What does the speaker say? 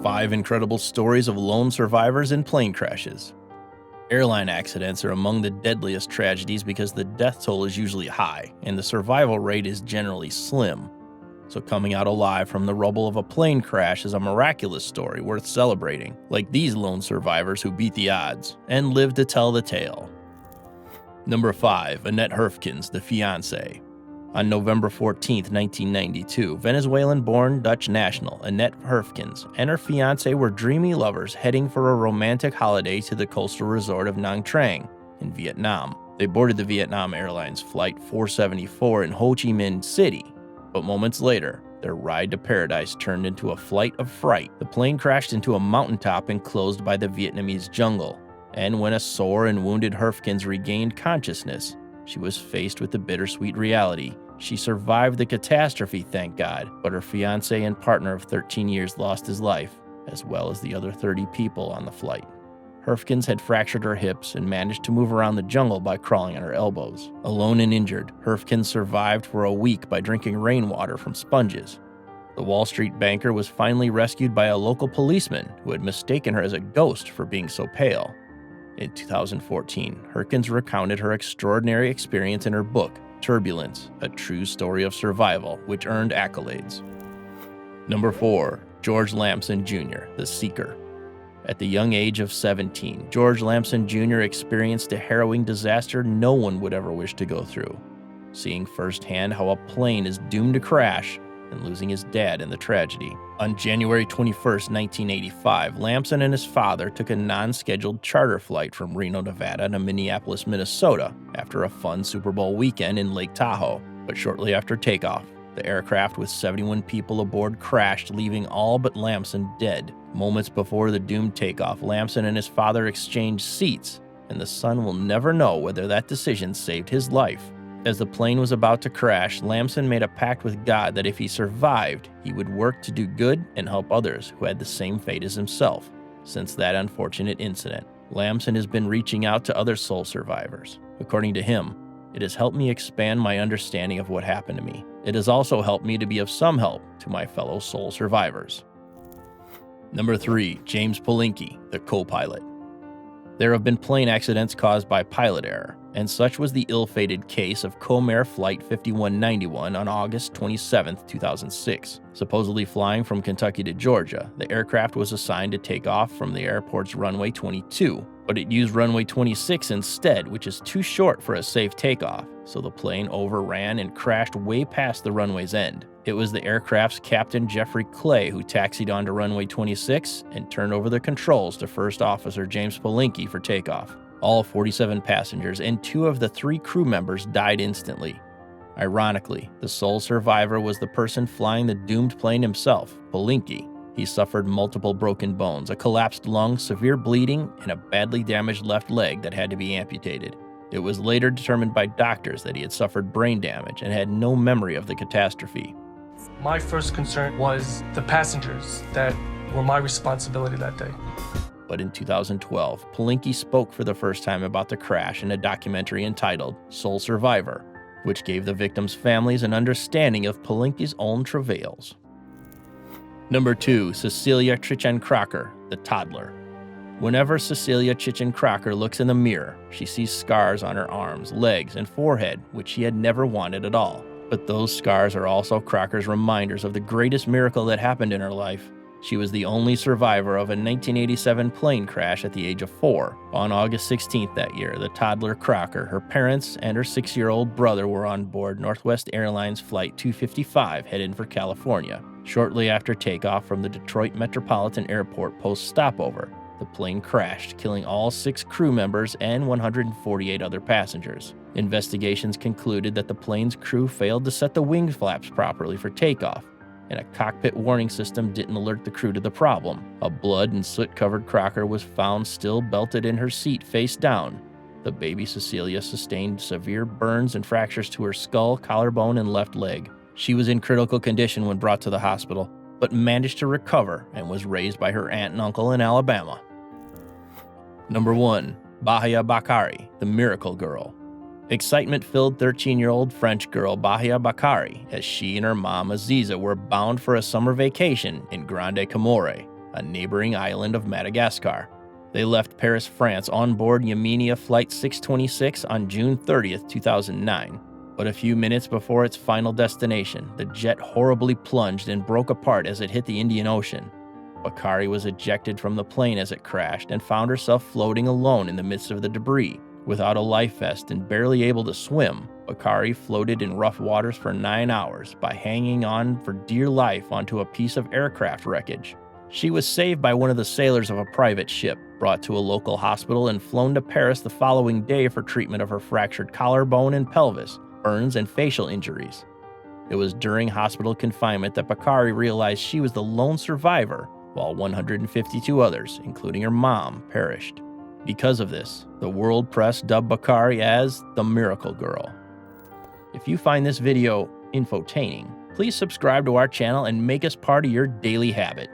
5 incredible stories of lone survivors in plane crashes. Airline accidents are among the deadliest tragedies because the death toll is usually high and the survival rate is generally slim. So coming out alive from the rubble of a plane crash is a miraculous story worth celebrating, like these lone survivors who beat the odds and live to tell the tale. Number 5. Annette Herfkens, the Fiancée. On November 14, 1992, Venezuelan-born Dutch national Annette Herfkens and her fiancé were dreamy lovers heading for a romantic holiday to the coastal resort of Nha Trang in Vietnam. They boarded the Vietnam Airlines Flight 474 in Ho Chi Minh City, but moments later, their ride to paradise turned into a flight of fright. The plane crashed into a mountaintop enclosed by the Vietnamese jungle, and when a sore and wounded Herfkens regained consciousness, she was faced with the bittersweet reality. She survived the catastrophe, thank God, but her fiancé and partner of 13 years lost his life, as well as the other 30 people on the flight. Herfkens had fractured her hips and managed to move around the jungle by crawling on her elbows. Alone and injured, Herfkens survived for a week by drinking rainwater from sponges. The Wall Street banker was finally rescued by a local policeman who had mistaken her as a ghost for being so pale. In 2014, Herfkens recounted her extraordinary experience in her book, Turbulence, A True Story of Survival, which earned accolades. Number 4. George Lamson Jr., the Seeker. At the young age of 17, George Lamson Jr. experienced a harrowing disaster no one would ever wish to go through, seeing firsthand how a plane is doomed to crash and losing his dad in the tragedy. On January 21, 1985, Lamson and his father took a non-scheduled charter flight from Reno, Nevada to Minneapolis, Minnesota after a fun Super Bowl weekend in Lake Tahoe. But shortly after takeoff, the aircraft with 71 people aboard crashed, leaving all but Lamson dead. Moments before the doomed takeoff, Lamson and his father exchanged seats, and the son will never know whether that decision saved his life. As the plane was about to crash, Lamson made a pact with God that if he survived, he would work to do good and help others who had the same fate as himself. Since that unfortunate incident, Lamson has been reaching out to other soul survivors. According to him, it has helped me expand my understanding of what happened to me. It has also helped me to be of some help to my fellow soul survivors. Number 3. James Polehinke, the co-pilot. There have been plane accidents caused by pilot error, and such was the ill-fated case of Comair Flight 5191 on August 27, 2006. Supposedly flying from Kentucky to Georgia, the aircraft was assigned to take off from the airport's runway 22, but it used runway 26 instead, which is too short for a safe takeoff, so the plane overran and crashed way past the runway's end. It was the aircraft's Captain Jeffrey Clay who taxied onto runway 26 and turned over the controls to First Officer James Polehinke for takeoff. All 47 passengers and 2 of the 3 crew members died instantly. Ironically, the sole survivor was the person flying the doomed plane himself, Polehinke. He suffered multiple broken bones, a collapsed lung, severe bleeding, and a badly damaged left leg that had to be amputated. It was later determined by doctors that he had suffered brain damage and had no memory of the catastrophe. My first concern was the passengers that were my responsibility that day. But in 2012, Polehinke spoke for the first time about the crash in a documentary entitled Soul Survivor, which gave the victims' families an understanding of Polehinke's own travails. Number 2. Cecelia Cichan Crocker, the Toddler. Whenever Cecelia Cichan Crocker looks in the mirror, she sees scars on her arms, legs, and forehead, which she had never wanted at all. But those scars are also Crocker's reminders of the greatest miracle that happened in her life. She was the only survivor of a 1987 plane crash at the age of 4. On August 16th that year, the toddler Crocker, her parents, and her 6-year-old brother were on board Northwest Airlines Flight 255 headed for California. Shortly after takeoff from the Detroit Metropolitan Airport post-stopover, the plane crashed, killing all 6 crew members and 148 other passengers. Investigations concluded that the plane's crew failed to set the wing flaps properly for takeoff, and a cockpit warning system didn't alert the crew to the problem. A blood and soot-covered Crocker was found still belted in her seat face down. The baby Cecelia sustained severe burns and fractures to her skull, collarbone, and left leg. She was in critical condition when brought to the hospital, but managed to recover and was raised by her aunt and uncle in Alabama. Number 1. Bahia Bakari, the Miracle Girl. Excitement-filled 13-year-old French girl Bahia Bakari, as she and her mom Aziza were bound for a summer vacation in Grande Comore, a neighboring island of Madagascar. They left Paris, France on board Yamenia Flight 626 on June 30th, 2009. But a few minutes before its final destination, the jet horribly plunged and broke apart as it hit the Indian Ocean. Bakari was ejected from the plane as it crashed and found herself floating alone in the midst of the debris. Without a life vest and barely able to swim, Bakari floated in rough waters for 9 hours by hanging on for dear life onto a piece of aircraft wreckage. She was saved by one of the sailors of a private ship, brought to a local hospital, and flown to Paris the following day for treatment of her fractured collarbone and pelvis, burns, and facial injuries. It was during hospital confinement that Bakari realized she was the lone survivor, while 152 others, including her mom, perished. Because of this, the world press dubbed Bakari as the Miracle Girl. If you find this video infotaining, please subscribe to our channel and make us part of your daily habit.